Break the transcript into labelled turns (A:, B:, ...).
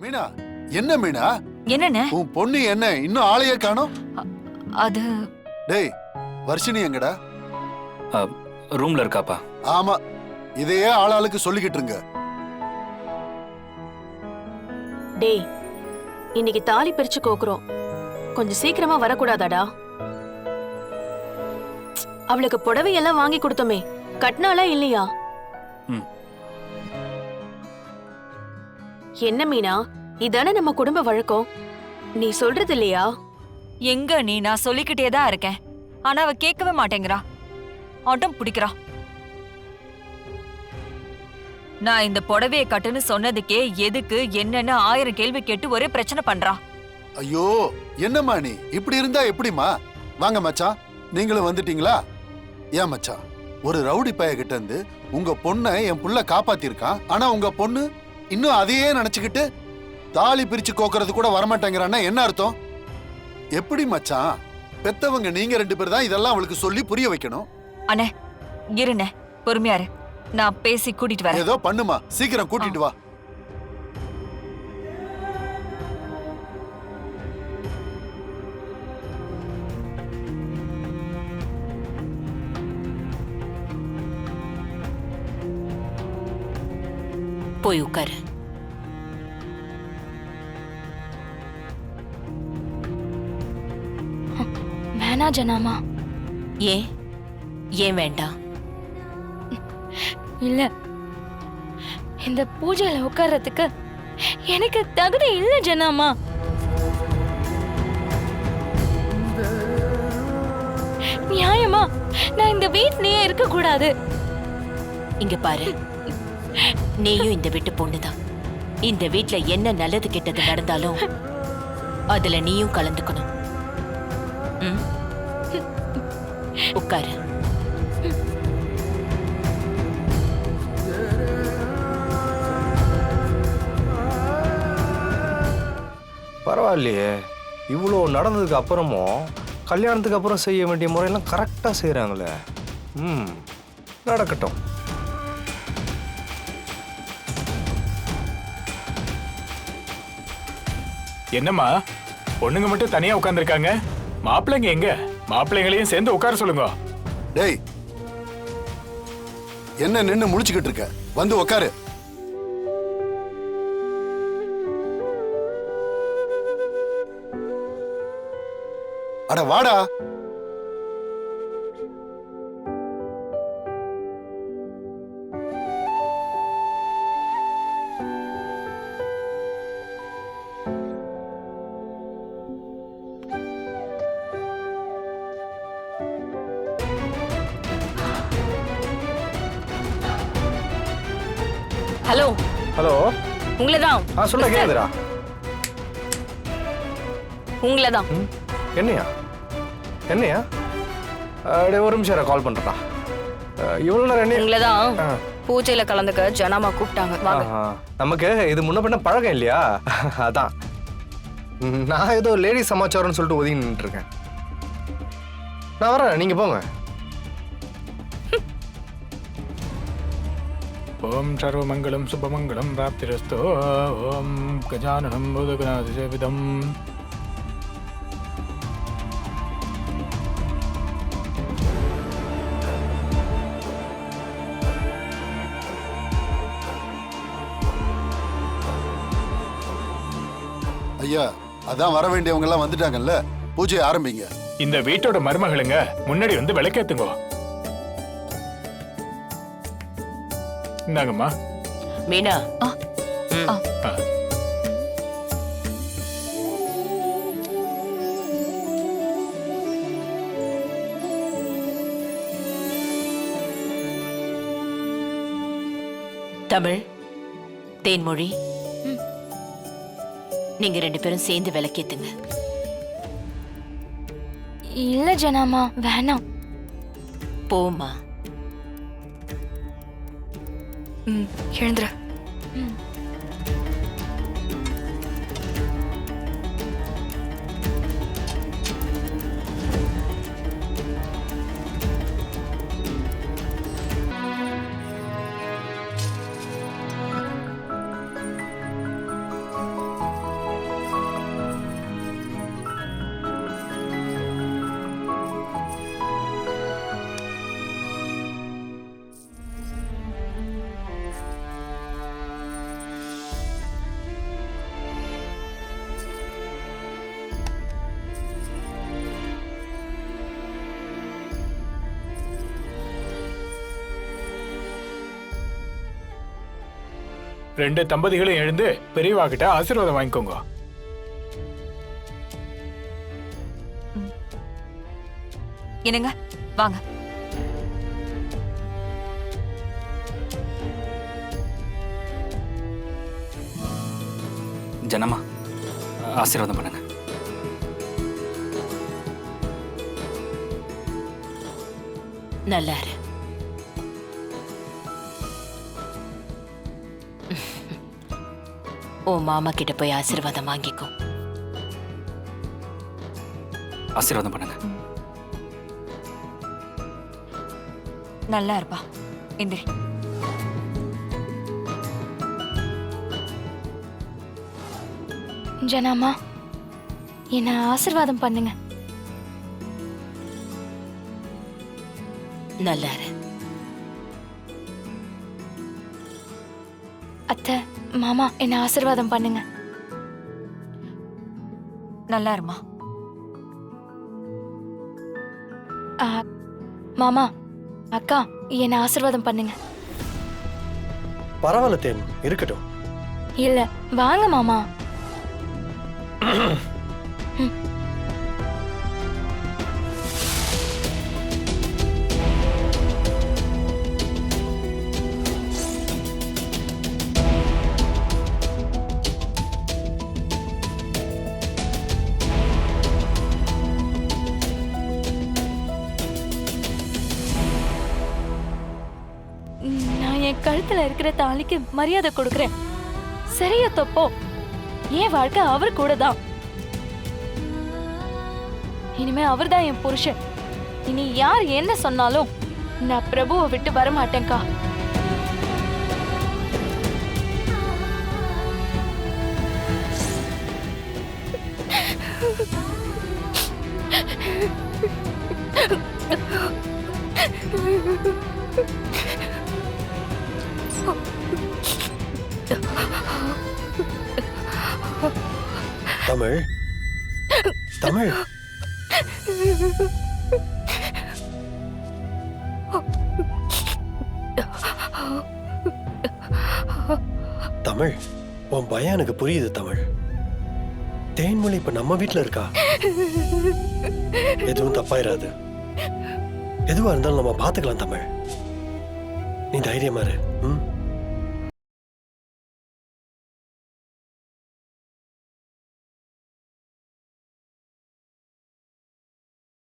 A: மீனா, என்ன மீனா?
B: என்னண்ணே?
A: உன் பொண்ணு என்ன இன்னும் ஆளையே காணோம்?
B: அது
A: டேய், வர்ஷினி எங்கடா?
C: ரூம்ல இருக்காப்பா.
A: ஆமா, இதையே ஆளாளுக்கு சொல்லிக்கிட்டு இருங்க.
D: டேய், இன்னைக்கு தாலி பிரிச்சு கோக்குறோம், கொஞ்சம் சீக்கிரமா வரக்கூடாதாடா? அவளுக்கு புடவை எல்லாம் வாங்கி கொடுத்தோமே, கட்டினாலா இல்லையா? என்ன மீனா, இதானே நம்ம குடும்ப வழக்கம், நீ சொல்றது இல்லையா?
B: எங்க நீ? நான் சொல்லிக்கிட்டே தான் இருக்கேன், ஆனா அவ கேட்கவே மாட்டேங்கிறா, ஆட்டம் பிடிக்கிறா. நான் இந்த புடவைய கட்டுன்னு சொன்னதுக்கே எதுக்கு என்னன்னு 1000 கேள்வி கேட்டு ஒரே பிரச்சனை பண்றா.
A: ஐயோ, என்னம்மா நீ இப்படி இருந்தா எப்படிமா? வாங்க மச்சான், நீங்களும் வந்துட்டீங்களா? ஏன் மச்சான், ஒரு ரவுடி பைய கிட்ட இருந்து உங்க பொண்ணை என் புள்ள காப்பாத்திருக்கான், ஆனா உங்க பொண்ணு இன்னும் அதையே நினைச்சுக்கிட்டு தாலி பிரிச்சு கோக்குறது கூட வரமாட்டேங்கிறான்னா என்ன அர்த்தம்? எப்படி மச்சான்? பெத்தவங்க நீங்க 2 பேர் தான் இதெல்லாம் அவளுக்கு சொல்லி புரிய வைக்கணும்.
B: அண்ணே இருண்ணே, பொறுமையா இரு, நான் பேசி கூட்டிட்டு வரேன்.
A: ஏதோ பண்ணுமா, சீக்கிரம் கூட்டிட்டு வா.
E: போய் உட்காரு.
F: வேணா ஜனாமா.
E: ஏன் ஏன் வேண்டாம்?
F: இல்ல, இந்த பூஜையில உட்கார்றதுக்கு எனக்கு தகுதி இல்ல ஜனாமா. நியாயமா நான் இந்த வீட்லயே இருக்க கூடாது.
E: இங்க பாரு, நீயும் இந்த வீட்டு பொண்ணுதான். இந்த வீட்ல என்ன நல்லது கெட்டது நடந்தாலும் அதுல நீயும் கலந்துக்கணும். உட்காரு.
G: பரவாயில்லையே, இவ்வளோ நடந்ததுக்கு அப்புறமும் கல்யாணத்துக்கு அப்புறம் செய்ய வேண்டிய முறையெல்லாம் கரெக்டாக செய்கிறாங்களே. நடக்கட்டும்.
H: என்னம்மா, பொண்ணுங்க மட்டும் தனியா உட்கார்ந்துருக்காங்க, மாப்பிள்ளைங்க எங்க? மாப்பிள்ளைங்களையும் சேர்ந்து உட்கார சொல்லுங்க.
A: டேய், என்ன நின்னு முழிச்சுக்கிட்டு இருக்க? வந்து உட்காரு. அட வாடா.
F: Hello
G: hello.
F: உங்களதான்.
G: சொல்ல கேக்குதுடா.
F: உங்களதான்.
G: என்னையா? என்னையா? அப்படியே ஒரு நிமிஷம் கால் பண்றா. இவ்வளவு நேரம் என்ன?
F: உங்களதான் பூஜையில கலந்துக்க ஜனாமா கூப்பிட்டாங்க, வாங்க.
G: நமக்கு இது முன்ன பின்ன பழகம் இல்லையா, அதான். நான் ஏதோ லேடி சமாச்சாரம்னு சொல்லிட்டு ஒதுங்கி நின்றுட்டு இருக்கேன். நான் வரேன், நீங்க போங்க.
H: ஓம் சர்வமங்கலம் சுபமங்கலம் பிராப்திரஸ்து. ஓம் கஜானனம் பூதகணாதிசேவிதம்.
A: ஐயா, அதான் வர வேண்டியவங்க எல்லாம் வந்துட்டாங்கல்ல, பூஜை ஆரம்பிங்க.
H: இந்த வீட்டோட மருமகளுங்க முன்னாடி வந்து விளக்கேத்துங்க. இந்தாங்கம்மா.
E: மீனா. தமிழ், தேன்மொழி, நீங்க 2 பேரும் சேர்ந்து விளக்கேத்துங்க.
F: இல்ல ஜனாமா, வேணாம்.
E: போமா.
F: எழுந்துற.
H: ரெண்டு தம்பதிகளும் எழுந்து பெரியவா கிட்ட ஆசீர்வாதம் வாங்கிக்கோங்க.
B: என்னங்க வாங்க.
C: ஜனமா ஆசீர்வாதம் பண்ணுங்க.
E: நல்லா இரு. ஓ மாமா கிட்ட போய் ஆசீர்வாதம் வாங்கிக்கோ.
C: ஆசீர்வாதம் பண்ணுங்க.
B: நல்லா இருப்பா. எந்திரி.
F: ஜனாமா என்ன ஆசீர்வாதம் பண்ணுங்க.
E: நல்லா இரு.
F: அத்தை மாமா என்ன ஆசீர்வாதம் பண்ணுங்க.
B: நல்லா இருமா.
F: ஆ, மாமா அக்கா என்ன ஆசீர்வாதம் பண்ணுங்க.
G: பரவாயில்ல தேன், இருக்கட்டும்.
F: இல்ல வாங்க மாமா. நான் என் கழுத்துல இருக்கிற தாலிக்கு மரியாதை கொடுக்கறேன். சரியா தப்போ என் வாழ்க்கை அவர் கூட தான். இனிமே அவர் தான் என் புருஷன். இனி யார் என்ன சொன்னாலும் நான் பிரபுவை விட்டு வர மாட்டேன்க்கா.
I: தமிழ், தமிழ், தமிழ், உன் பயம் எனக்கு புரியுது தமிழ். தேன்மொழி இப்ப நம்ம வீட்டுல இருக்கா. எதுவும் தப்பாயிராது. எதுவா இருந்தாலும் நம்ம பாத்துக்கலாம் தமிழ். நீ தைரியமா இரு.